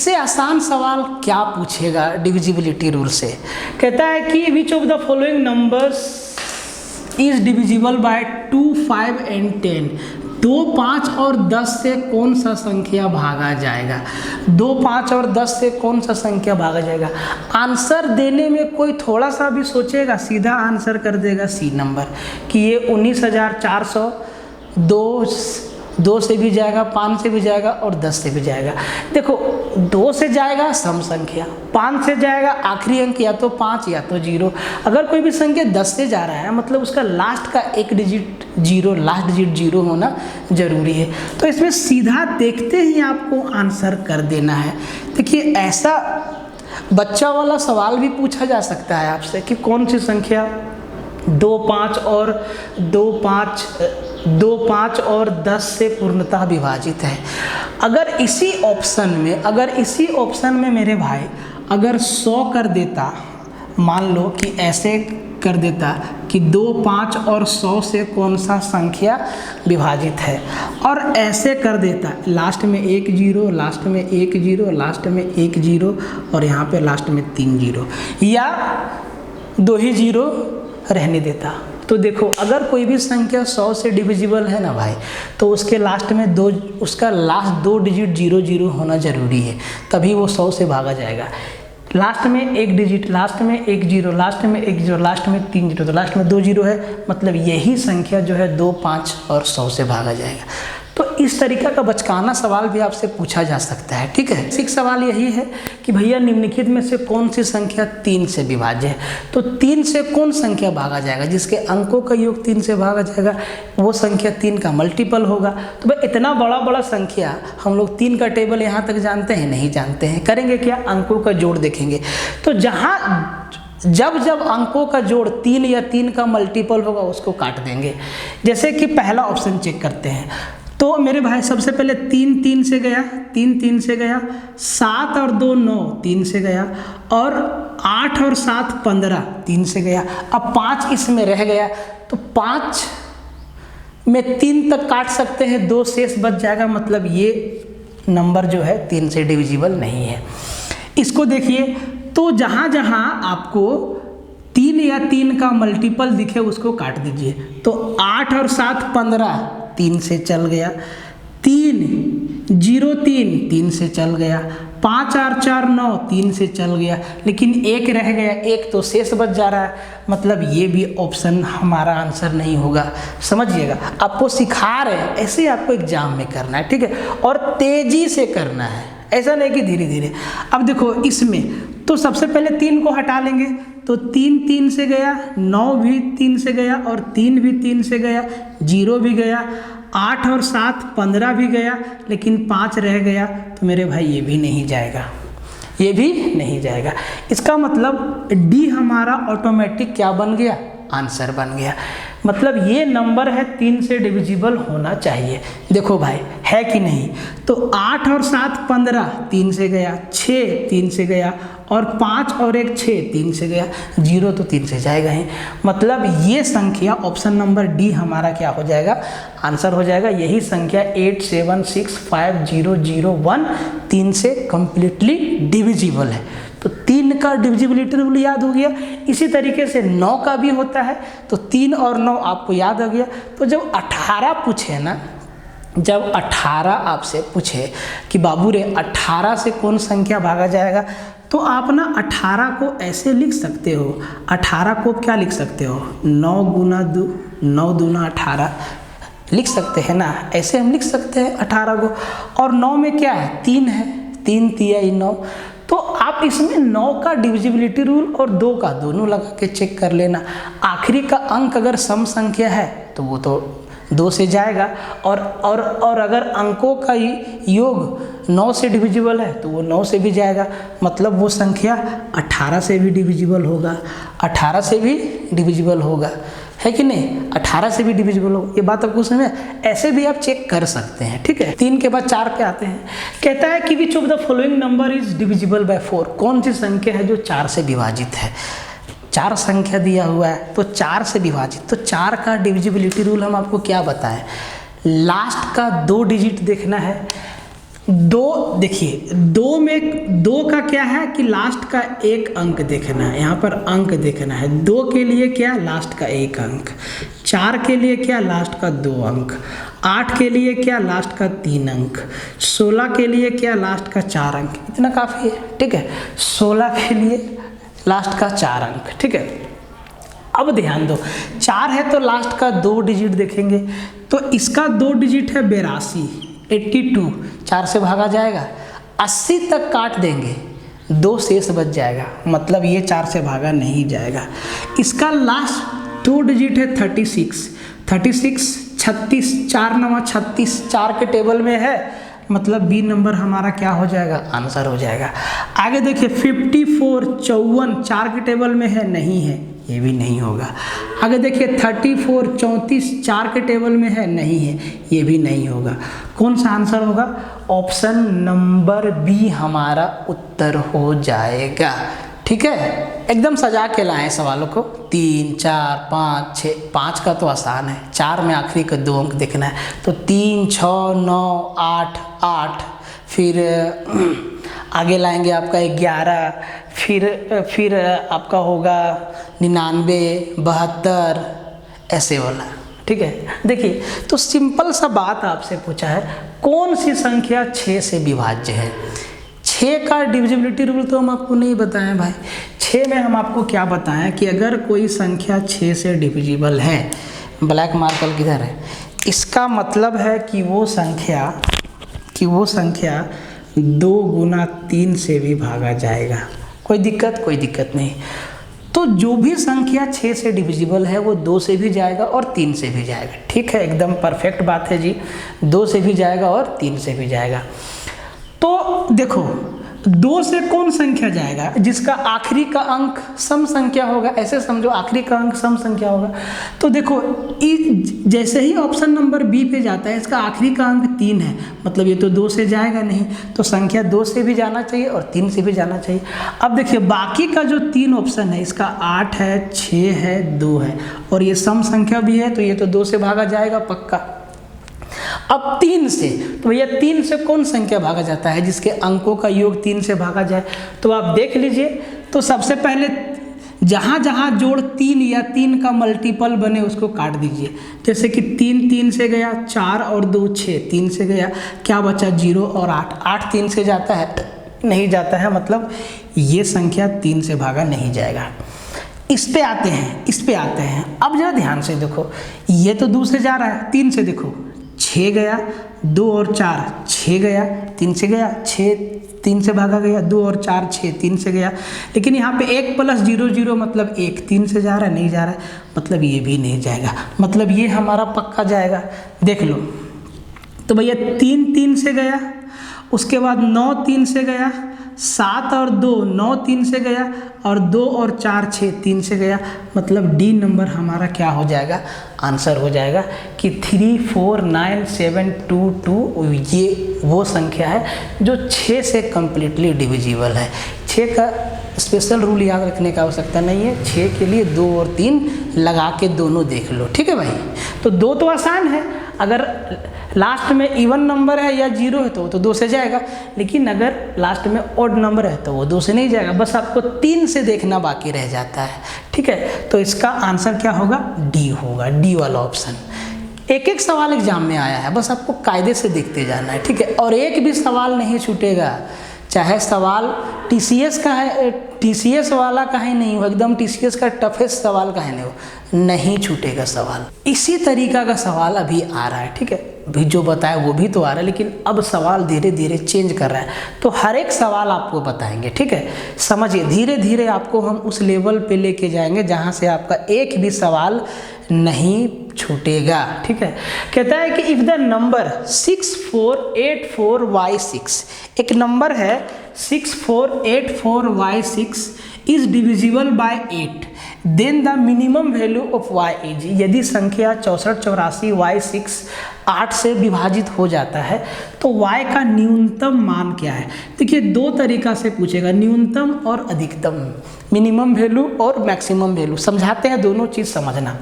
इससे आसान सवाल क्या पूछेगा डिविजिबिलिटी रूल से। कहता है कि which of the following numbers is divisible bye 2, 5 and 10। 2, 5 और 10 से कौन सा संख्या भागा जाएगा। 2, 5 और 10 से कौन सा संख्या भागा जाएगा। आंसर देने में कोई थोड़ा सा भी सोचेगा, सीधा आंसर कर देगा सी नंबर कि ये 19,400। 2 से भी जाएगा, 5 से भी जाएगा और 10 से भी जाएगा। देखो 2 से जाएगा सम संख्या, 5 से जाएगा आखिरी अंक या तो 5 या तो 0। अगर कोई भी संख्या 10 से जा रहा है मतलब उसका लास्ट का एक डिजिट 0, लास्ट डिजिट 0 होना जरूरी है। तो इसमें सीधा देखते ही आपको आंसर कर देना है। देखिए ऐसा बच्चा वाला सवाल भी पूछा जा सकता है आपसे कि कौन सी संख्या 2, 5 और 10 से पूर्णतः विभाजित है। अगर इसी ऑप्शन में मेरे भाई अगर 100 कर देता, मान लो कि ऐसे कर देता कि 2, 5 और 100 से कौन सा संख्या विभाजित है, और ऐसे कर देता लास्ट में 1 0, लास्ट में 1 0, लास्ट में 1 0 और यहाँ पे लास्ट में 3 0, या 2 ही 0 रहने देता। तो देखो अगर कोई भी संख्या 100 से डिविजिबल है ना भाई, तो उसके लास्ट में उसका लास्ट 2 डिजिट 0 0 होना जरूरी है, तभी वो 100 से भागा जाएगा। लास्ट में 1 डिजिट, लास्ट में 1 0, लास्ट में 1 0, लास्ट में 3 0, तो लास्ट में 2 0 है, मतलब यही संख्या जो है 2, 5 और 100 से भागा जाएगा। तो इस तरीका का बचकाना सवाल भी आपसे पूछा जा सकता है। ठीक है, एक सवाल यही है कि भैया निम्नलिखित में से कौन सी संख्या 3 से विभाज्य है। तो 3 से कौन संख्या भागा जाएगा, जिसके अंकों का योग 3 से भागा जाएगा, वो संख्या 3 का मल्टीपल होगा। तो भाई इतना बड़ा संख्या हम लोग 3 का टेबल यहाँ तक जानते हैं, नहीं जानते हैं। करेंगे क्या, अंकों का जोड़ देखेंगे। तो जब अंकों का जोड़ 3 या 3 का मल्टीपल होगा उसको काट देंगे। जैसे कि पहला ऑप्शन चेक करते हैं, तो मेरे भाई सबसे पहले 3 3 से गया, 3 3 से गया, 7 और 2 9 3 से गया, और 8 और 7 15 3 से गया। अब 5 इसमें रह गया, तो 5 में 3 तक काट सकते हैं, 2 शेष बच जाएगा, मतलब ये नंबर जो है 3 से डिविजिबल नहीं है। इसको देखिए, तो जहाँ आपको 3 या 3 का मल्टीपल दिखे उसको काट दीजिए। तो 8 और 7 15 3 से चल गया, 3 0 3 3 से चल गया, 5 और 4 9 3 से चल गया, लेकिन 1 रह गया, 1 तो शेष बच जा रहा है, मतलब ये भी ऑप्शन हमारा आंसर नहीं होगा। समझिएगा, आपको सिखा रहे हैं, ऐसे आपको एग्जाम में करना है। ठीक है, और तेजी से करना है, ऐसा नहीं कि धीरे धीरे। अब देखो इसमें तो सबसे पहले 3 को हटा लेंगे, तो 3 3 से गया, 9 भी 3 से गया, और 3 भी 3 से गया, 0 भी गया, 8 और 7 15 भी गया, लेकिन 5 रह गया, तो मेरे भाई ये भी नहीं जाएगा, ये भी नहीं जाएगा। इसका मतलब डी हमारा ऑटोमेटिक क्या बन गया, आंसर बन गया। मतलब ये नंबर है 3 से डिविजिबल होना चाहिए। देखो भाई है कि नहीं, तो 8 और 7 15 3 से गया, 6 3 से गया, और 5 और 1 6 3 से गया, 0 तो 3 से जाएगा ही। मतलब ये संख्या ऑप्शन नंबर डी हमारा क्या हो जाएगा, आंसर हो जाएगा। यही संख्या 8 7 6 5 0 0 1 3 से कंप्लीटली डिविजिबल है। तो 3 का डिविजिबिलिटी रूल याद हो गया। इसी तरीके से 9 का भी होता है, तो 3 और 9 आपको याद हो गया। तो जब 18 पूछे ना, जब 18 आपसे पूछे कि बाबू रे 18 से कौन संख्या भागा जाएगा, तो आप ना 18 को ऐसे लिख सकते हो। 18 को क्या लिख सकते हो, 9 गुना 2, 9 दूना 18 लिख सकते हैं ना, ऐसे हम लिख सकते हैं 18 को। और 9 में क्या है, 3 है, 3 3 9। तो आप इसमें 9 का डिविजिबिलिटी रूल और 2 का दोनों लगा के चेक कर लेना। आखिरी का अंक अगर सम संख्या है तो वो तो 2 से जाएगा, और अगर अंकों का योग 9 से डिविजिबल है तो वो 9 से भी जाएगा। मतलब वो संख्या 18 से भी डिविजिबल होगा, 18 से भी डिविजिबल होगा, है कि नहीं, 18 से भी डिविजिबल हो। ये बात आपको समझ में, ऐसे भी आप चेक कर सकते हैं। ठीक है, 3 के बाद 4 पे आते हैं। कहता है कि which of the following number is divisible bye 4। कौन सी संख्या है जो 4 से विभाजित है। 4 संख्या दिया हुआ है तो 4 से विभाजित, तो 4 का डिविजिबिलिटी रूल हम आपको क्या बताएं, लास्ट का 2 डिजिट देखना है, दो, देखिए दो में, दो का क्या है कि लास्ट का एक अंक देखना है, यहाँ पर अंक देखना है। दो के लिए क्या, लास्ट का एक अंक। चार के लिए क्या, लास्ट का दो अंक। आठ के लिए क्या, लास्ट का तीन अंक। 16 के लिए क्या, लास्ट का चार अंक। इतना काफ़ी है, ठीक है। 16 के लिए लास्ट का चार अंक, ठीक है। अब ध्यान दो, चार है तो लास्ट का दो डिजिट देखेंगे, तो इसका दो डिजिट है 82, 82, चार से भागा जाएगा, 80 तक काट देंगे, दो शेष बच जाएगा, मतलब ये चार से भागा नहीं जाएगा। इसका लास्ट दो डिजिट है 36, 36, चार नवा 36, चार के टेबल में है, मतलब बी नंबर हमारा क्या हो जाएगा, आंसर हो जाएगा। आगे देखिए 54, 54, चार के टेबल में है, नहीं है, ये भी नहीं होगा। आगे देखिए 34, 34, चार के टेबल में है, नहीं है, ये भी नहीं होगा। कौन सा आंसर होगा, ऑप्शन नंबर बी हमारा उत्तर हो जाएगा, ठीक है। एकदम सजा के लाएं सवालों को, 3, 4, 5, 6, 5 का तो आसान है, 4 में आखिरी का दो अंक देखना है, तो 3, 6, 9, 8, 8, फिर आगे लाएंगे आपका 11, फिर आपका होगा 99, 72, ऐसे वाला, ठीक है। देखिए तो सिंपल सा बात आपसे पूछा है, कौन सी संख्या 6 से विभाज्य है। 6 का डिविजिबिलिटी रूल तो हम आपको नहीं बताएं भाई। 6 में हम आपको क्या बताएं कि अगर कोई संख्या 6 से डिविजिबल है, ब्लैक मार्कर किधर है, इसका मतलब है कि वो संख्या 2 गुना 3 से भी भागा जाएगा। कोई दिक्कत नहीं। तो जो भी संख्या 6 से डिविजिबल है वो 2 से भी जाएगा और 3 से भी जाएगा, ठीक है। एकदम परफेक्ट बात है जी, 2 से भी जाएगा और 3 से भी जाएगा। तो देखो 2 से कौन संख्या जाएगा, जिसका आखिरी का अंक सम संख्या होगा, ऐसे समझो आखिरी का अंक सम संख्या होगा। तो देखो जैसे ही ऑप्शन नंबर बी पे जाता है, इसका आखिरी का अंक 3 है, मतलब ये तो 2 से जाएगा नहीं, तो संख्या 2 से भी जाना चाहिए और 3 से भी जाना चाहिए। अब देखिए बाकी का जो 3 ऑप्शन है, इसका 8 है, 6 है, 2 है, और ये सम संख्या भी है, तो ये तो 2 से भागा जाएगा पक्का। अब 3 से, तो भैया 3 से कौन संख्या भागा जाता है जिसके अंकों का योग 3 से भागा जाए, तो आप देख लीजिए। तो सबसे पहले जहाँ जहाँ जोड़ 3 या 3 का मल्टीपल बने उसको काट दीजिए। जैसे कि 3 3 से गया, 4 और 2 6, 3 से गया, क्या बचा 0 और 8, 8 3 से जाता है, नहीं जाता है, मतलब ये संख्या 3 से भागा नहीं जाएगा। इस पे आते हैं। अब जरा ध्यान से देखो, ये तो 2 से जा रहा है, 3 से देखो 6 गया, 2 और 4 6 गया, 3 से गया, 6 3 से भागा गया, 2 और 4 6 3 से गया। लेकिन यहाँ पे 1 + 0 0 मतलब 1, 3 से जा रहा है, नहीं जा रहा है, मतलब ये भी नहीं जाएगा, मतलब ये हमारा पक्का जाएगा। देख लो तो भैया 3 3 से गया, उसके बाद 9 3 से गया, 7 और 2 9 3 से गया, और 2 और 4 6 3 से गया, मतलब डी नंबर हमारा क्या हो जाएगा, आंसर हो जाएगा कि 349722। ये वो संख्या है जो 6 से कम्प्लीटली डिविजिबल है। 6 का स्पेशल रूल याद रखने का आवश्यकता नहीं है, 6 के लिए 2 और 3 लगा के दोनों देख लो, ठीक है भाई। तो 2 तो आसान है, अगर लास्ट में इवन नंबर है या 0 है तो वो तो 2 से जाएगा, लेकिन अगर लास्ट में ऑड नंबर है तो वो 2 से नहीं जाएगा, बस आपको 3 से देखना बाकी रह जाता है, ठीक है। तो इसका आंसर क्या होगा, डी होगा, डी वाला ऑप्शन। एक सवाल एग्जाम में आया है, बस आपको कायदे से देखते जाना है, ठीक है। और एक भी सवाल नहीं छूटेगा, चाहे सवाल TCS का है, TCS वाला का ही नहीं हो, एकदम TCS का टफेस्ट सवाल का है नहीं हो, नहीं छूटेगा सवाल। इसी तरीका का सवाल अभी आ रहा है, ठीक है। अभी जो बताया वो भी तो आ रहा है, लेकिन अब सवाल धीरे धीरे चेंज कर रहा है, तो हर एक सवाल आपको बताएंगे, ठीक है। समझिए, धीरे धीरे आपको हम उस लेवल पे लेके जाएंगे जहाँ से आपका एक भी सवाल नहीं छूटेगा, ठीक है। कहता है कि इफ द नंबर 6484y6, एक नंबर है 6484y6 is divisible by 8, then the minimum value of y is. यदि संख्या 6484y6 8 से विभाजित हो जाता है तो y का न्यूनतम मान क्या है। देखिए 2 तरीका से पूछेगा, न्यूनतम और अधिकतम, मिनिमम वैल्यू और मैक्सिमम वैल्यू। समझाते हैं, दोनों चीज़ समझना।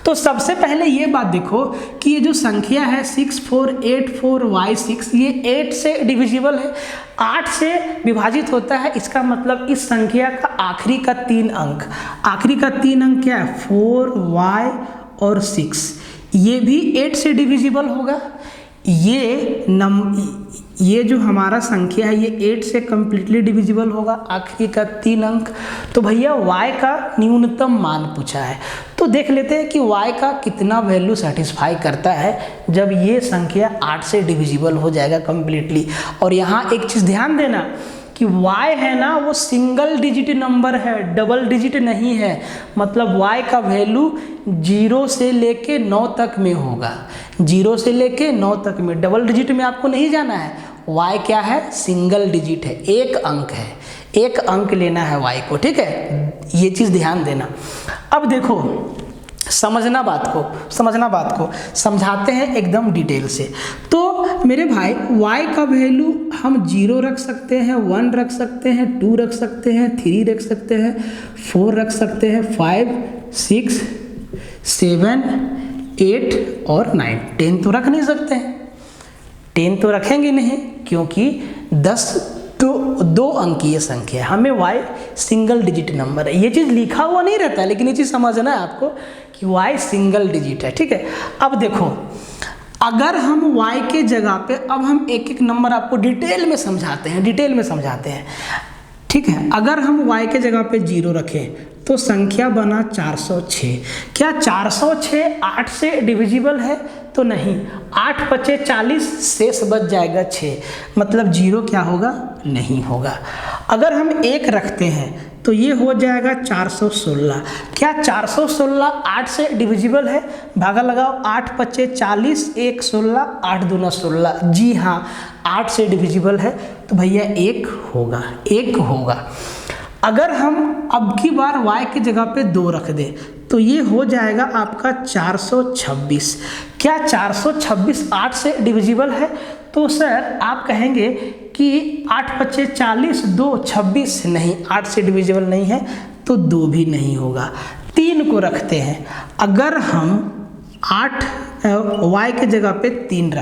तो सबसे पहले ये बात देखो कि ये जो संख्या है 6484y6 ये 8 से डिविजिबल है, 8 से विभाजित होता है। इसका मतलब इस संख्या का आखिरी का 3 अंक, आखिरी का 3 अंक क्या है 4y और 6, ये भी 8 से डिविजिबल होगा। ये जो हमारा संख्या है ये 8 से कम्प्लीटली डिविजिबल होगा, आखिरी का 3 अंक। तो भैया y का न्यूनतम मान पूछा है, तो देख लेते हैं कि y का कितना वैल्यू सेटिस्फाई करता है जब ये संख्या 8 से डिविजिबल हो जाएगा कम्प्लीटली। और यहाँ एक चीज़ ध्यान देना कि y है ना वो सिंगल डिजिट नंबर है, डबल डिजिट नहीं है। मतलब y का वैल्यू 0 से लेके 9 तक में होगा, 0 से लेके 9 तक में, डबल डिजिट में आपको नहीं जाना है। y क्या है सिंगल डिजिट है, एक अंक है, एक अंक लेना है y को, ठीक है, ये चीज़ ध्यान देना। अब देखो समझना बात को समझाते हैं एकदम डिटेल से। तो मेरे भाई y का वैल्यू हम 0 रख सकते हैं, 1 रख सकते हैं, 2 रख सकते हैं, 3 रख सकते हैं, 4 रख सकते हैं, 5, 6, 7, 8 और 9। 10 तो रख नहीं सकते हैं, 10 तो रखेंगे नहीं, क्योंकि 10 तो 2 अंकीय संख्या है, हमें y सिंगल डिजिट नंबर है। ये चीज़ लिखा हुआ नहीं रहता है, लेकिन ये चीज़ समझना है आपको कि y सिंगल डिजिट है, ठीक है। अब देखो अगर हम y के जगह पे, अब हम एक एक नंबर आपको डिटेल में समझाते हैं, ठीक है। अगर हम y के जगह पे 0 रखें तो संख्या बना 406। क्या 406 8 से डिविजिबल है? तो नहीं, 8 पचे 40, शेष बच जाएगा 6, मतलब 0 क्या होगा नहीं होगा। अगर हम 1 रखते हैं तो ये हो जाएगा 416। क्या 416 8 से डिविजिबल है? भागा लगाओ, 8 पचे 40, 1 16, 8 दूना 16। जी हाँ, 8 से डिविजिबल है, तो भैया 1 होगा। अगर हम अब की बार y की जगह पे 2 रख दें तो ये हो जाएगा आपका 426। क्या 426 8 से डिविजिबल है? तो सर आप कहेंगे कि 8 पचे 40, 2 26, नहीं, 8 से डिविजिबल नहीं है, तो 2 भी नहीं होगा। 3 को रखते हैं, अगर हम 8 y के जगह पे 3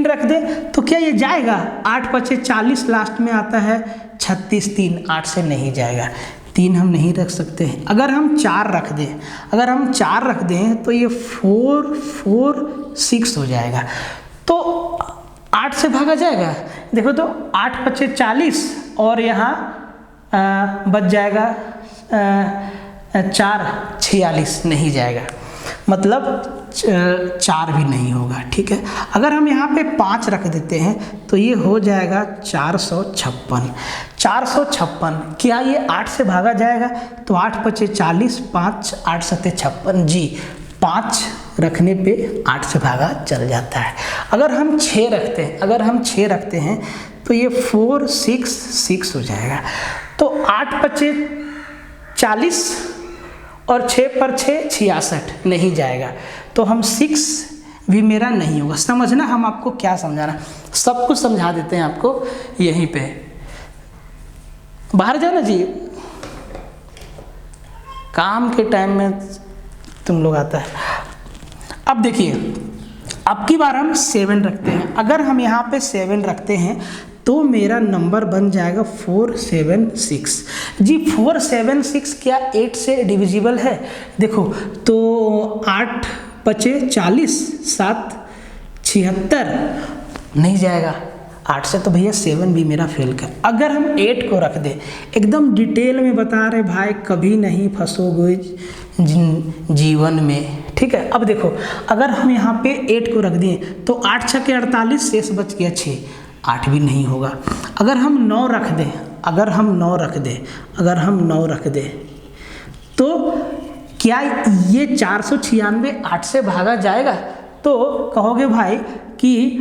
रख दें तो क्या ये जाएगा? 8 पचे 40 लास्ट में आता है, 36, 3 8 से नहीं जाएगा, 3 हम नहीं रख सकते हैं। अगर हम 4 रख दें तो ये 4 4 6 हो जाएगा, तो 8 से भागा जाएगा। देखो तो 8 पचे 40 और यहाँ बच जाएगा 4 46, नहीं जाएगा, मतलब 4 भी नहीं होगा, ठीक है। अगर हम यहाँ पे 5 रख देते हैं तो ये हो जाएगा 456। 456 क्या ये 8 से भागा जाएगा? तो 8 पचे 40, 5 8 सते 56, जी 5 रखने पे 8 से भागा चल जाता है। अगर हम 6 रखते हैं तो ये 4 6 6 हो जाएगा, तो 8 पचे 40 और 6 पर 6 66, नहीं जाएगा, तो हम 6 भी मेरा नहीं होगा। समझना हम आपको क्या समझाना, सब कुछ समझा देते हैं आपको यहीं पे। बाहर जाना जी, काम के टाइम में तुम लोग आता है। अब देखिए, अब की बार हम 7 रखते हैं। अगर हम यहाँ पे 7 रखते हैं तो मेरा नंबर बन जाएगा 476। जी 476 क्या 8 से डिविजिबल है? देखो तो 8 पचे 40, 7 76, नहीं जाएगा, 8 से तो भैया 7 भी मेरा फेल कर। अगर हम 8 को रख दें, एकदम डिटेल में बता रहे भाई, कभी नहीं फंसोगे जीवन में, ठीक है। अब देखो अगर हम यहाँ पे 8 को रख दें तो 8 छके 48, शेष बच गया 6, 8 भी नहीं होगा। अगर हम 9 रख दें तो क्या ये 496 8 से भागा जाएगा? तो कहोगे भाई कि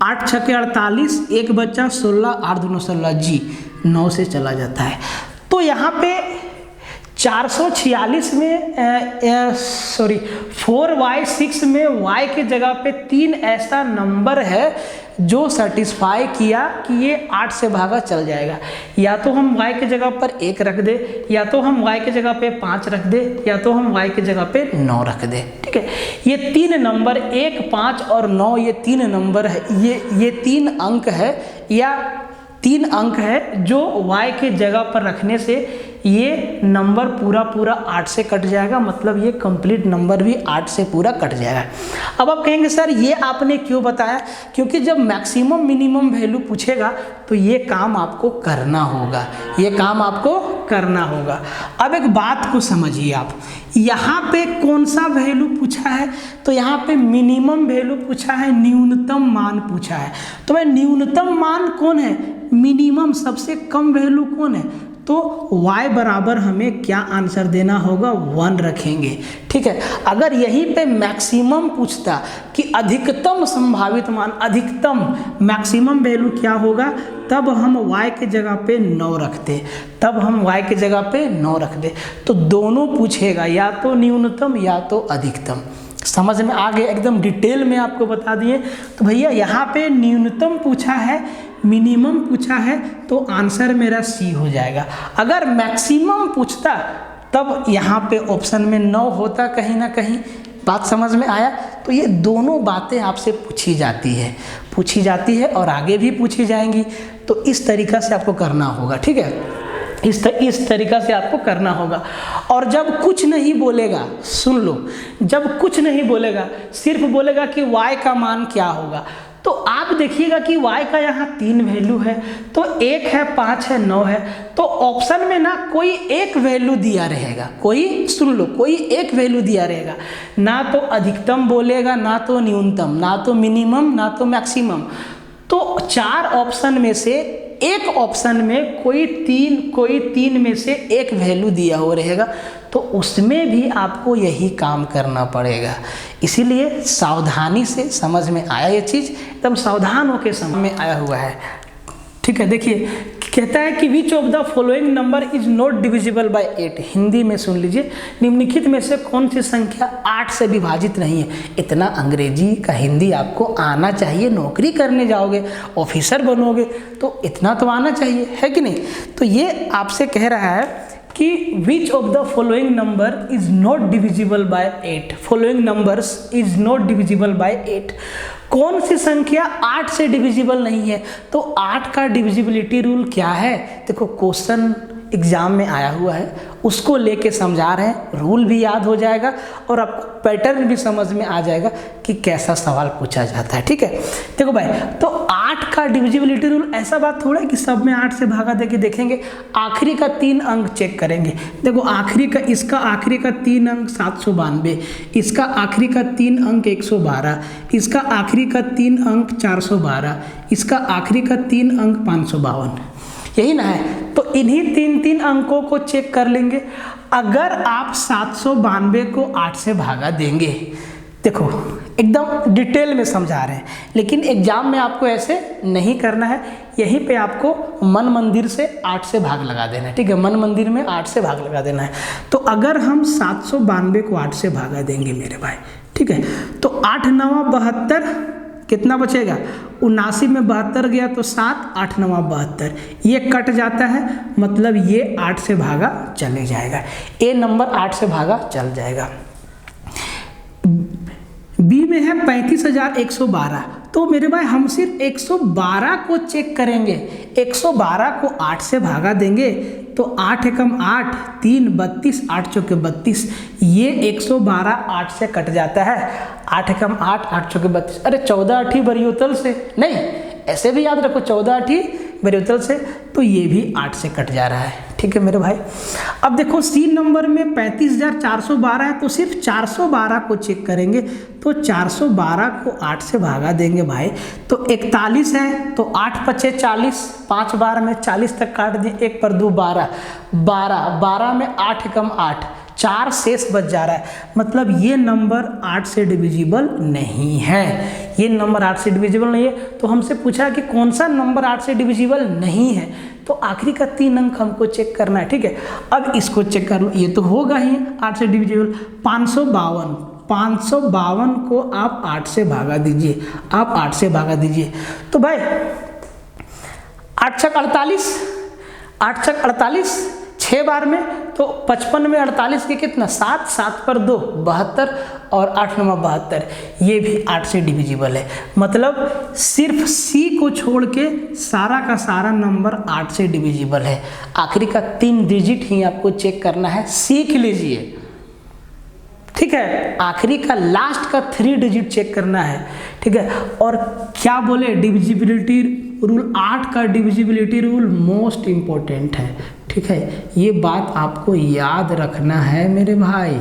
8 छके 48, 1 बच्चा 16, 8 दूना 16, जी 9 से चला जाता है। तो यहाँ पे 446 में 4y6 में y के जगह पे 3 ऐसा नंबर है जो सेटिस्फाई किया कि ये 8 से भागा चल जाएगा। या तो हम y के जगह पर 1 रख दे, या तो हम y के जगह पे 5 रख दे, या तो हम y के जगह पे 9 रख दे। ठीक है, ये 3 नंबर 1, 5 और 9 ये 3 नंबर है, ये 3 अंक है या 3 अंक है जो y के जगह पर रखने से ये नंबर पूरा 8 से कट जाएगा, मतलब ये कंप्लीट नंबर भी 8 से पूरा कट जाएगा। अब आप कहेंगे सर ये आपने क्यों बताया? क्योंकि जब मैक्सिमम मिनिमम वैल्यू पूछेगा तो ये काम आपको करना होगा, ये काम आपको करना होगा। अब एक बात को समझिए आप, यहाँ पे कौन सा वैल्यू पूछा है? तो यहाँ पे मिनिमम वैल्यू पूछा है, न्यूनतम मान पूछा है। तो भाई न्यूनतम मान कौन है? मिनिमम, सबसे कम वैल्यू कौन है? तो y बराबर हमें क्या आंसर देना होगा? 1 रखेंगे। ठीक है, अगर यहीं पे मैक्सिमम पूछता कि अधिकतम संभावित मान, अधिकतम मैक्सिमम वैल्यू क्या होगा, तब हम y के जगह पे 9 रखते, तब हम y के जगह पे 9 रख दे। तो दोनों पूछेगा, या तो न्यूनतम या तो अधिकतम। समझ में आ गए? एकदम डिटेल में आपको बता दिए। तो भैया यहाँ पे न्यूनतम पूछा है, मिनिमम पूछा है, तो आंसर मेरा सी हो जाएगा। अगर मैक्सिमम पूछता तब यहाँ पे ऑप्शन में 9 होता कहीं ना कहीं। बात समझ में आया? तो ये दोनों बातें आपसे पूछी जाती है और आगे भी पूछी जाएंगी। तो इस तरीक़ा से आपको करना होगा। ठीक है, इस तरीक़ा से आपको करना होगा। और जब कुछ नहीं बोलेगा, सुन लो, जब कुछ नहीं बोलेगा, सिर्फ बोलेगा कि y का मान क्या होगा, तो आप देखिएगा कि y का यहाँ 3 वैल्यू है, तो 1 है, 5 है, 9 है। तो ऑप्शन में ना कोई एक वैल्यू दिया रहेगा, कोई, सुन लो, कोई एक वैल्यू दिया रहेगा। ना तो अधिकतम बोलेगा, ना तो न्यूनतम, ना तो मिनिमम, ना तो मैक्सिमम। तो 4 ऑप्शन में से एक ऑप्शन में कोई 3 में से एक वैल्यू दिया हो रहेगा, तो उसमें भी आपको यही काम करना पड़ेगा। इसीलिए सावधानी से, समझ में आया ये चीज़? एकदम सावधान होकर समझ में आया हुआ है। ठीक है, देखिए कहता है कि which of the following number is not divisible by 8। Hindi में सुन लीजिए, निम्नलिखित में से कौन सी संख्या 8 से विभाजित नहीं है? इतना अंग्रेजी का हिंदी आपको आना चाहिए, नौकरी करने जाओगे, ऑफिसर बनोगे, तो इतना तो आना चाहिए, है कि नहीं? तो ये आपसे कह रहा है कि which of the following number is not divisible by 8। Following numbers is not divisible by 8। कौन सी संख्या 8 से डिविजिबल नहीं है? तो 8 का डिविजिबिलिटी रूल क्या है? देखो क्वेश्चन एग्जाम में आया हुआ है, उसको लेके समझा रहे हैं, रूल भी याद हो जाएगा और आपको पैटर्न भी समझ में आ जाएगा कि कैसा सवाल पूछा जाता है। ठीक है, देखो भाई, तो 8 का डिविजिबिलिटी रूल ऐसा बात थोड़ा है कि सब में 8 से भागा देके देखेंगे। आखिरी का 3 अंक चेक करेंगे। देखो आखिरी का, इसका आखिरी का 3 अंक 792, इसका आखिरी का 3 अंक 112, इसका आखिरी का 3 अंक 412, इसका आखिरी का 3 अंक 552, यही ना है? तो इन्हीं 3 अंकों को चेक कर लेंगे। अगर आप 792 को 8 से भागा देंगे, देखो एकदम डिटेल में समझा रहे हैं, लेकिन एग्जाम में आपको ऐसे नहीं करना है। यहीं पे आपको मन मंदिर से 8 से भाग लगा देना है। ठीक है, मन मंदिर में 8 से भाग लगा देना है। तो अगर हम 792 को 8 से भागा देंगे मेरे भाई, ठीक है, तो 8 9 72, कितना बचेगा? 79 में 72 गया तो 7, 8 9 72, ये कट जाता है, मतलब ये 8 से भागा चले जाएगा। ए नंबर 8 से भागा चल जाएगा। बी में है 35,112। तो मेरे भाई हम सिर्फ 112 को चेक करेंगे। 112 को 8 से भागा देंगे तो 8 एकम 8, 3 32, 8 चौके 32, ये 112 8 से कट जाता है। 8 एकम 8, 8 चौके 32, अरे 14 8 बरियोतल से नहीं, ऐसे भी याद रखो 14 8 बरियोतल से, तो ये भी 8 से कट जा रहा है। ठीक है मेरे भाई, अब देखो सी नंबर में 35,412 है, तो सिर्फ 412 को चेक करेंगे। तो 412 को 8 से भागा देंगे भाई, तो 41 है, तो 8 पचे 40, 5 बार में 40 तक काट दें, 1 पर 2 12, 12 में 8 एकम 8, 4 शेष बच जा रहा है, मतलब ये नंबर 8 से डिविजिबल नहीं है। ये नंबर 8 से डिविजिबल नहीं है। तो हमसे पूछा कि कौन सा नंबर 8 से डिविजिबल नहीं है, तो आखिरी का 3 अंक हमको चेक करना है। ठीक है, अब इसको चेक कर लो, ये तो होगा ही 8 से डिविजिबल। 552 552 को आप 8 से भागा दीजिए, आप 8 से भागा दीजिए। तो भाई 8 छक 48, 8 छक 48, 6 बार में तो 55 में 48 के कितना 7, 7 पर 2 72 और 8 9 72, ये भी 8 से डिविजिबल है। मतलब सिर्फ सी को छोड़ के सारा का सारा नंबर 8 से डिविजिबल है। आखिरी का 3 डिजिट ही आपको चेक करना है, सीख लीजिए, ठीक है। आखिरी का लास्ट का 3 डिजिट चेक करना है, ठीक है। और क्या बोले, डिविजिबिलिटी रूल, 8 का डिविजिबिलिटी रूल मोस्ट इम्पोर्टेंट है, ठीक है। ये बात आपको याद रखना है मेरे भाई,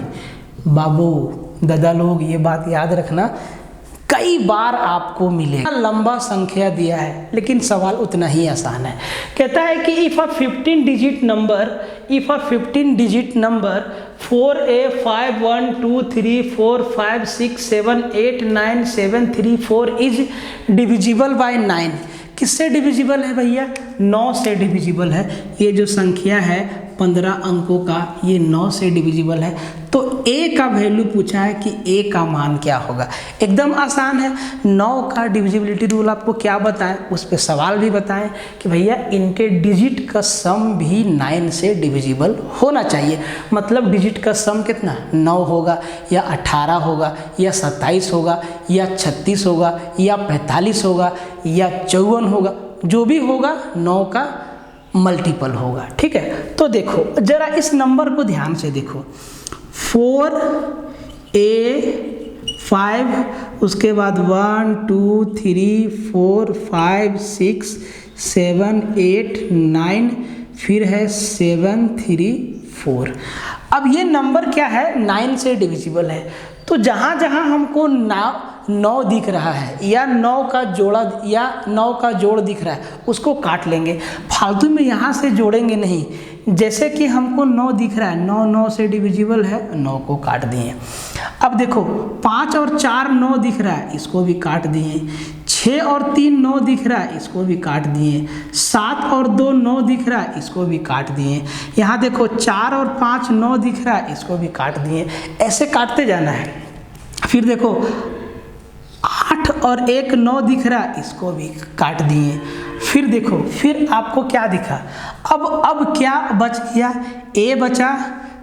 बाबू, दादा लोग, ये बात याद रखना, कई बार आपको मिलेगा। लंबा संख्या दिया है लेकिन सवाल उतना ही आसान है। कहता है कि if a 15 digit number 4a512345678973 is divisible bye 9, किससे डिविजिबल है भैया? 9 से डिविजिबल है। ये जो संख्या है 15 अंकों का, ये 9 से डिविजिबल है। तो a का वैल्यू पूछा है कि a का मान क्या होगा। एकदम आसान है। 9 का डिविजिबिलिटी रूल आपको क्या बताएं, उस पर सवाल भी बताएं कि भैया इनके डिजिट का सम भी 9 से डिविजिबल होना चाहिए। मतलब डिजिट का सम कितना, 9 होगा या 18 होगा या 27 होगा या 36 होगा या 45 होगा या 54 होगा, जो भी होगा 9 का मल्टीपल होगा, ठीक है। तो देखो जरा इस नंबर को ध्यान से देखो, 4a5, उसके बाद 1 2 3 4 5 6 7 8 9, फिर है 7 3 4। अब ये नंबर क्या है, 9 से डिविजिबल है। तो जहाँ जहाँ हमको 9 दिख रहा है या 9 का जोड़ दिख रहा है, उसको काट लेंगे। फालतू में यहाँ से जोड़ेंगे नहीं। जैसे कि हमको 9 दिख रहा है, 9 से डिविजिबल है, 9 को काट दिए। अब देखो 5 और 4 9 दिख रहा है, इसको भी काट दिए। 6 और 3 9 दिख रहा है, इसको भी काट दिए। 7 और 2 9 दिख रहा है, इसको भी काट दिए। यहाँ देखो 4 और 5 9 दिख रहा है, इसको भी काट दिए। ऐसे काटते जाना है। फिर देखो 8 और 1 9 दिख रहा है, इसको भी काट दिए। फिर देखो, फिर आपको क्या दिखा, अब क्या बच गया, a बचा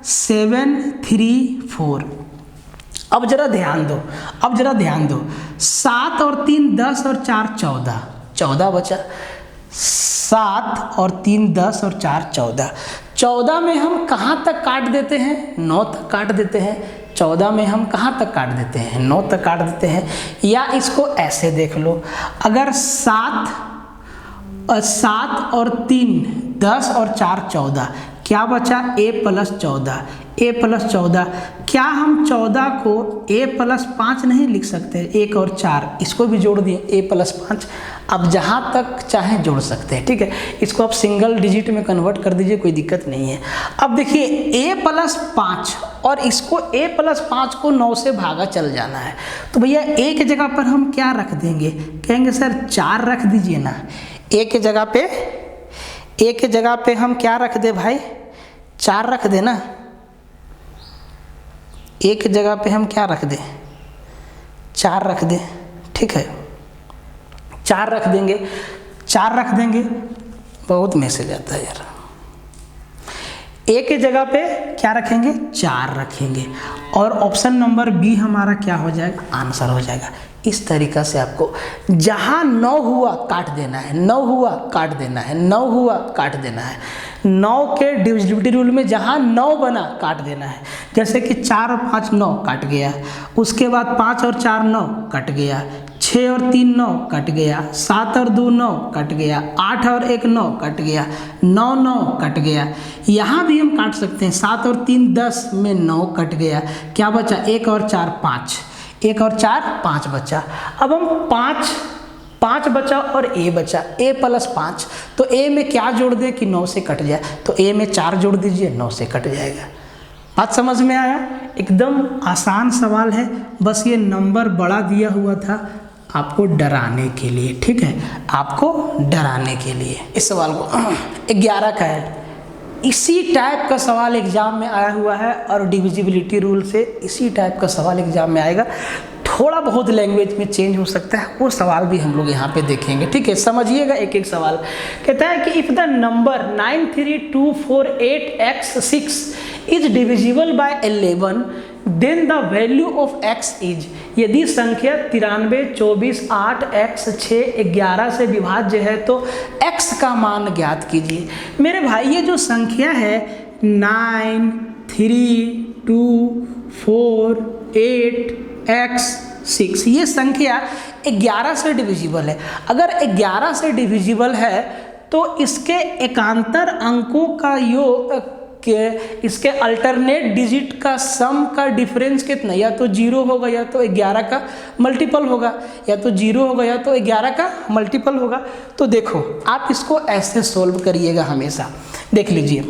7 3 4। अब जरा ध्यान दो, 7 और 3 10 और 4 14 बचा। 7 और 3 10 और 4 14। 14 में हम कहाँ तक काट देते हैं, 9 तक काट देते हैं। 14 में हम कहाँ तक काट देते हैं, 9 तक काट देते हैं। या इसको ऐसे देख लो, अगर 7 और 3 10 और 4 14, क्या बचा, a + 14, a + 14। क्या हम 14 को a + 5 नहीं लिख सकते, 1 और 4, इसको भी जोड़ दिए, a + 5। अब जहाँ तक चाहे जोड़ सकते हैं, ठीक है। इसको आप सिंगल डिजिट में कन्वर्ट कर दीजिए, कोई दिक्कत नहीं है। अब देखिए a + 5 और इसको a + 5 को 9 से भागा चल जाना है। तो भैया a की जगह पर हम क्या रख देंगे, कहेंगे सर 4 रख दीजिए ना। a की जगह पे हम क्या रख दे भाई, 4 रख दे ना। a की जगह पे हम क्या रख दे, 4 रख दे, ठीक है। 4 रख देंगे। बहुत मैसेज आता है यार। a के जगह पे क्या रखेंगे, 4 रखेंगे। और ऑप्शन नंबर बी हमारा क्या हो जाएगा, आंसर हो जाएगा। इस तरीक़ा से आपको जहाँ 9 हुआ काट देना है, 9 हुआ काट देना है, 9 हुआ काट देना है। 9 के डिविजिबिलिटी रूल में जहाँ 9 बना काट देना है। जैसे कि 4 और 5 9 कट गया, उसके बाद 5 और 4 9 कट गया, 6 और 3 9 कट गया, 7 और 2 9 कट गया, 8 और 1 9 कट गया, 9 9 कट गया। यहाँ भी हम काट सकते हैं, 7 और 3 10 में 9 कट गया, क्या बचा, 1 और 4 5, 1 और 4 5 बचा। अब हम 5 बचा और a बचा, a + 5। तो a में क्या जोड़ दें कि 9 से कट जाए, तो a में 4 जोड़ दीजिए, 9 से कट जाएगा। बात समझ में आया? एकदम आसान सवाल है, बस ये नंबर बड़ा दिया हुआ था आपको डराने के लिए, ठीक है, आपको डराने के लिए। इस सवाल को 11 का है, इसी टाइप का सवाल एग्जाम में आया हुआ है और डिविजिबिलिटी रूल से इसी टाइप का सवाल एग्जाम में आएगा। थोड़ा बहुत लैंग्वेज में चेंज हो सकता है, वो सवाल भी हम लोग यहाँ पे देखेंगे। ठीक है, समझिएगा एक एक सवाल। कहता है कि if the number 93248x6 is divisible by 11 then the value of x is. यदि संख्या 93, 24, 8, x 6, 11 से विभाज्य है तो x का मान ज्ञात कीजिए। मेरे भाई ये जो संख्या है 9, 3, 2, 4, 8, x 6, ये संख्या 11 से डिविजिबल है। अगर 11 से डिविजिबल है तो इसके एकांतर अंकों का योग के इसके अल्टरनेट डिजिट का सम का डिफरेंस कितना, या तो 0 होगा या तो 11 का मल्टीपल होगा, या तो 0 होगा या तो 11 का मल्टीपल होगा। तो देखो आप इसको ऐसे सोल्व करिएगा हमेशा। देख लीजिए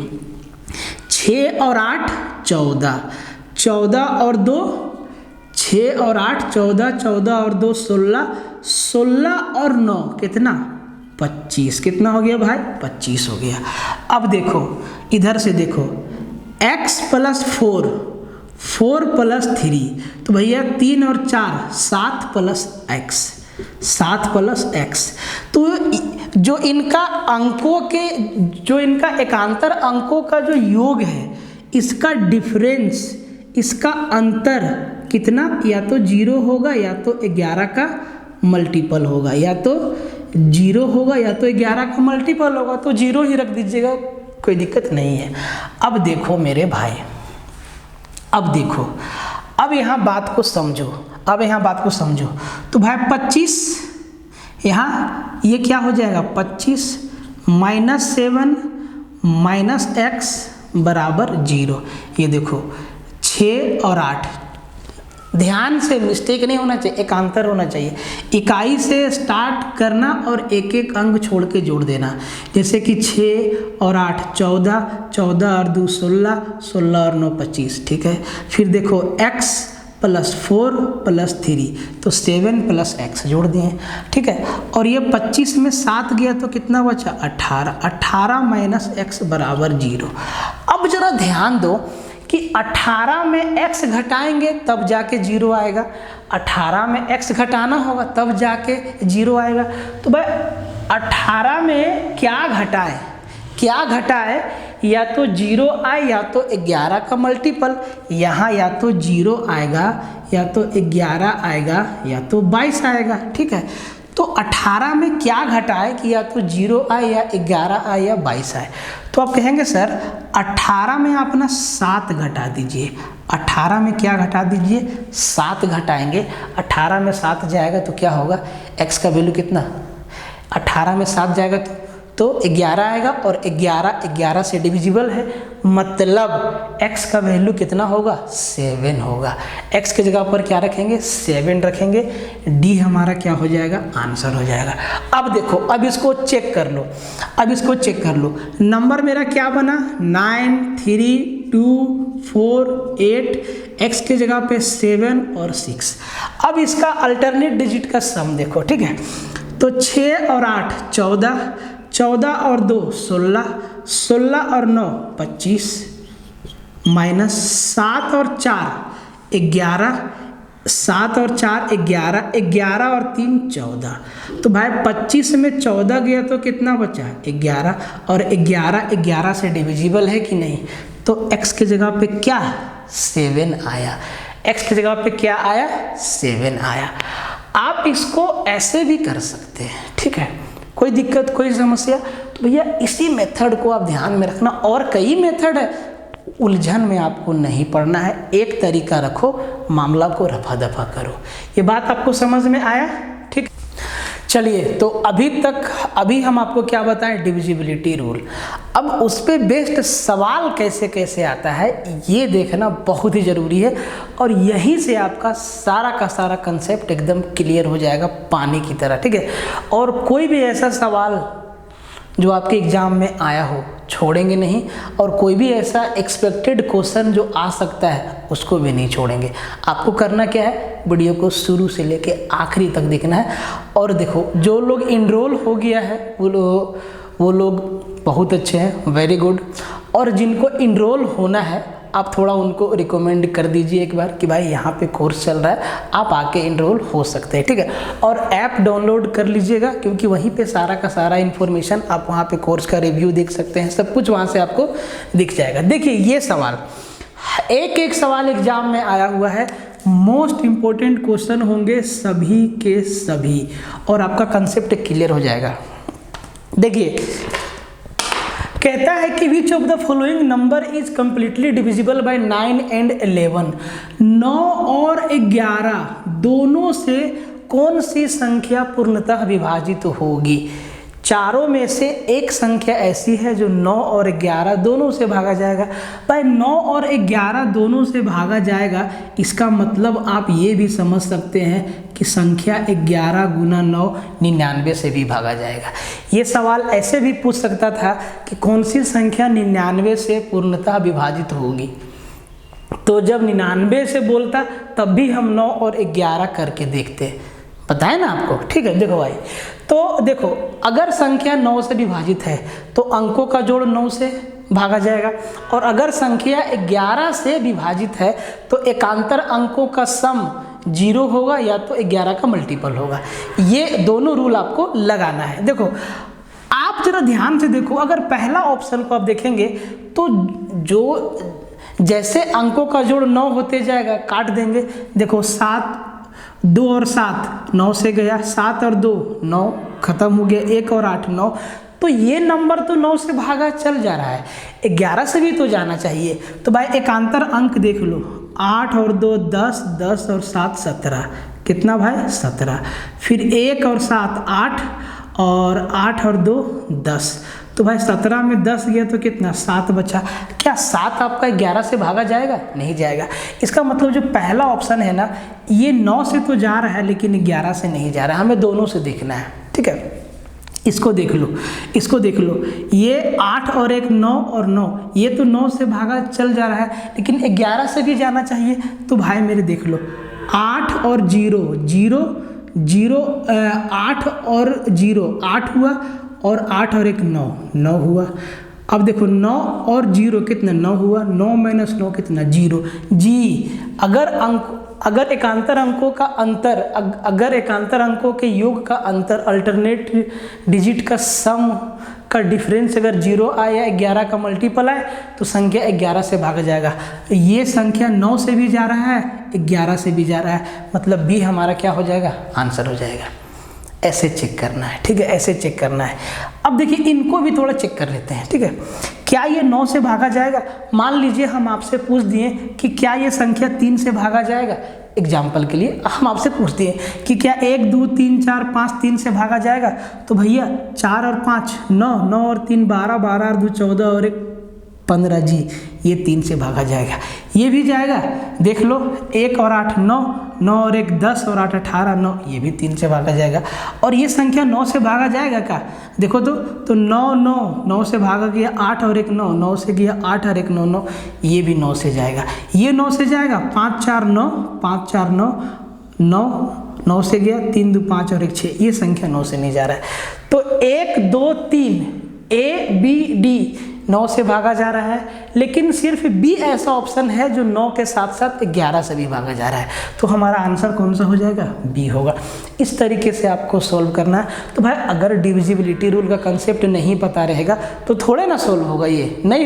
6 और 8 14, 14 और 2 6 और 8 14, 14 और 2 16, 16 और 9 कितना 25, कितना हो गया भाई 25 हो गया। अब देखो इधर से देखो x + 4, 4 + 3, तो भैया 3 और 4 7 + x, 7 + x। तो जो इनका अंकों के जो इनका एकांतर अंकों का जो योग है, इसका डिफरेंस, इसका अंतर कितना, या तो 0 होगा या तो 11 का मल्टीपल होगा, या तो 0 होगा या तो 11 का मल्टीपल होगा। तो 0 ही रख दीजिएगा, कोई दिक्कत नहीं है। अब देखो मेरे भाई, अब देखो, अब यहाँ बात को समझो, अब यहाँ बात को समझो। तो भाई 25 यहाँ ये क्या हो जाएगा 25 -7 -x = 0। ये देखो 6 और 8, ध्यान से मिस्टेक नहीं होना चाहिए, एकांतर होना चाहिए। इकाई से स्टार्ट करना और एक एक अंक छोड़ के जोड़ देना। जैसे कि 6 और 8 14, 14 और 2 16, 16 और 9 25। ठीक है, फिर देखो x + 4 + 3, तो 7 + x जोड़ दिए। ठीक है, और ये 25 में 7 गया तो कितना बचा 18, 18 - x = 0। अब जरा ध्यान दो कि 18 में x घटाएंगे तब जाके 0 आएगा, 18 में x घटाना होगा तब जाके 0 आएगा। तो भाई 18 में क्या घटाए, क्या घटाए, या तो 0 आए या तो 11 का मल्टीपल। यहाँ या तो 0 आएगा या तो 11 आएगा या तो 22 आएगा। ठीक है, तो 18 में क्या घटाए कि या तो 0 आए या 11 आए या 22 आए। तो आप कहेंगे सर 18 में आप ना 7 घटा दीजिए। 18 में क्या घटा दीजिए 7 घटाएंगे। 18 में 7 जाएगा तो क्या होगा, x का वैल्यू कितना, 18 में 7 जाएगा तो 11 आएगा, और 11 से डिविजिबल है, मतलब x का वैल्यू कितना होगा 7 होगा। x के जगह पर क्या रखेंगे 7 रखेंगे, d हमारा क्या हो जाएगा आंसर हो जाएगा। अब देखो, अब इसको चेक कर लो, अब इसको चेक कर लो। नंबर मेरा क्या बना 9 3 2 4 8, x के जगह पे 7 और 6। अब इसका अल्टरनेट डिजिट का सम देखो। ठीक है, तो 6 और 8 14, 14 और 2 16, 16 और 9 25, -7 और 4 11, 7 और 4 11, 11 और 3 14। तो भाई 25 में 14 गया तो कितना बचा 11, और 11 से डिविजिबल है कि नहीं, तो x के जगह पे क्या 7 आया, x की जगह पे क्या आया 7 आया। आप इसको ऐसे भी कर सकते हैं। ठीक है, कोई दिक्कत कोई समस्या, तो भैया इसी मेथड को आप ध्यान में रखना। और कई मेथड है, उलझन में आपको नहीं पड़ना है, एक तरीका रखो, मामला को रफा दफा करो। ये बात आपको समझ में आया। ठीक, चलिए, तो अभी हम आपको क्या बताएं डिविजिबिलिटी रूल। अब उस पर बेस्ड सवाल कैसे कैसे आता है ये देखना बहुत ही ज़रूरी है, और यहीं से आपका सारा का सारा कंसेप्ट एकदम क्लियर हो जाएगा पानी की तरह। ठीक है, और कोई भी ऐसा सवाल जो आपके एग्ज़ाम में आया हो छोड़ेंगे नहीं, और कोई भी ऐसा एक्सपेक्टेड क्वेश्चन जो आ सकता है उसको भी नहीं छोड़ेंगे। आपको करना क्या है, वीडियो को शुरू से लेके आखिरी तक देखना है। और देखो, जो लोग इनरोल हो गया है वो लोग बहुत अच्छे हैं, वेरी गुड। और जिनको इनरोल होना है आप थोड़ा उनको रिकमेंड कर दीजिए एक बार कि भाई यहाँ पे कोर्स चल रहा है, आप आके इनरोल हो सकते हैं, ठीक है। और ऐप डाउनलोड कर लीजिएगा, क्योंकि वहीं पे सारा का सारा इन्फॉर्मेशन आप वहाँ पे कोर्स का रिव्यू देख सकते हैं, सब कुछ वहाँ से आपको दिख जाएगा। देखिए ये सवाल, एक एक सवाल एग्जाम में आया हुआ है, मोस्ट इम्पोर्टेंट क्वेश्चन होंगे सभी के सभी, और आपका कंसेप्ट क्लियर हो जाएगा। देखिए कहता है कि which of the following number is completely divisible by 9 and 11। 9 और 11 दोनों से कौन सी संख्या पूर्णतः विभाजित होगी। चारों में से एक संख्या ऐसी है जो 9 और 11 दोनों से भागा जाएगा। भाई 9 और 11 दोनों से भागा जाएगा, इसका मतलब आप ये भी समझ सकते हैं कि संख्या 11 गुना 9 99 से भी भागा जाएगा। ये सवाल ऐसे भी पूछ सकता था कि कौन सी संख्या 99 से पूर्णतः विभाजित होगी, तो जब 99 से बोलता तब भी हम 9 और 11 करके देखते, पता है ना आपको, ठीक है। देखो भाई, तो देखो अगर संख्या 9 से विभाजित है तो अंकों का जोड़ 9 से भागा जाएगा, और अगर संख्या 11 से विभाजित है तो एकांतर अंकों का सम 0 होगा या तो 11 का मल्टीपल होगा। ये दोनों रूल आपको लगाना है। देखो आप जरा ध्यान से देखो, अगर पहला ऑप्शन को आप देखेंगे तो जो जैसे अंकों का जोड़ 9 होते जाएगा, काट देंगे। देखो 7, 2 और 7 9 से गया, 7 और 2 9 खत्म हो गया, 1 और 8 9। तो ये नंबर तो 9 से भागा चल जा रहा है, 11 से भी तो जाना चाहिए। तो भाई एकांतर अंक देख लो, 8 और 2 10, 10 और 7 17, कितना भाई 17। फिर 1 और 7 8, और 8 और 2 10। तो भाई 17 में 10 गया तो कितना 7 बचा। क्या 7 आपका 11 से भागा जाएगा? नहीं जाएगा। इसका मतलब जो पहला ऑप्शन है ना, ये 9 से तो जा रहा है लेकिन 11 से नहीं जा रहा है, हमें दोनों से देखना है, ठीक है। इसको देख लो, इसको देख लो, ये 8 और 1 9 और 9, ये तो 9 से भागा चल जा रहा है लेकिन 11 से भी जाना चाहिए। तो भाई मेरे देख लो, 8 और 0 0 0, 8 और 0 8 हुआ, और 8 और 1 9 9 हुआ। अब देखो 9 और 0 कितना 9 हुआ, 9 माइनस 9 कितना 0 जी। अगर एकांतर अंकों का अंतर, अगर एकांतर अंकों के योग का अंतर, अल्टरनेट डिजिट का सम का डिफरेंस अगर 0 आए या 11 का मल्टीपल आए तो संख्या 11 से भागा जाएगा। ये संख्या 9 से भी जा रहा है, 11 से भी जा रहा है, मतलब बी हमारा क्या हो जाएगा, आंसर हो जाएगा। ऐसे चेक करना है, ठीक है, ऐसे चेक करना है। अब देखिए इनको भी थोड़ा चेक कर लेते हैं, ठीक है। क्या ये 9 से भागा जाएगा? मान लीजिए हम आपसे पूछ दिए कि क्या ये संख्या 3 से भागा जाएगा। एग्जाम्पल के लिए हम आपसे पूछ दिए कि क्या 1 2 3 4 5 3 से भागा जाएगा। तो भैया 4 और 5 9, 9 और 3 12, 12 और 2 14 और 1 15 जी, ये 3 से भागा जाएगा। ये भी जाएगा, देख लो 1 और 8 9, 9 और 1 10 और 8 18 9, ये भी 3 से भागा जाएगा। और ये संख्या 9 से भागा जाएगा क्या? देखो तो 9 9 9 से भागा गया, 8 और 1 9, 9 से गया 8 और 1 9 9, ये भी 9 से जाएगा। ये 9 से जाएगा, 5 4 9, 5 4 9 9, 9 से गया, 3 2 5 और 1 6, ये संख्या 9 से नहीं जा रहा है। तो 1 2 3 A B D 9 से भागा जा रहा है, लेकिन सिर्फ बी ऐसा ऑप्शन है जो 9 के साथ साथ 11 से भी भागा जा रहा है। तो हमारा आंसर कौन सा हो जाएगा? बी होगा। इस तरीके से आपको सोल्व करना है। तो भाई अगर डिविजिबिलिटी रूल का कंसेप्ट नहीं पता रहेगा तो थोड़े ना सोल्व होगा, ये नहीं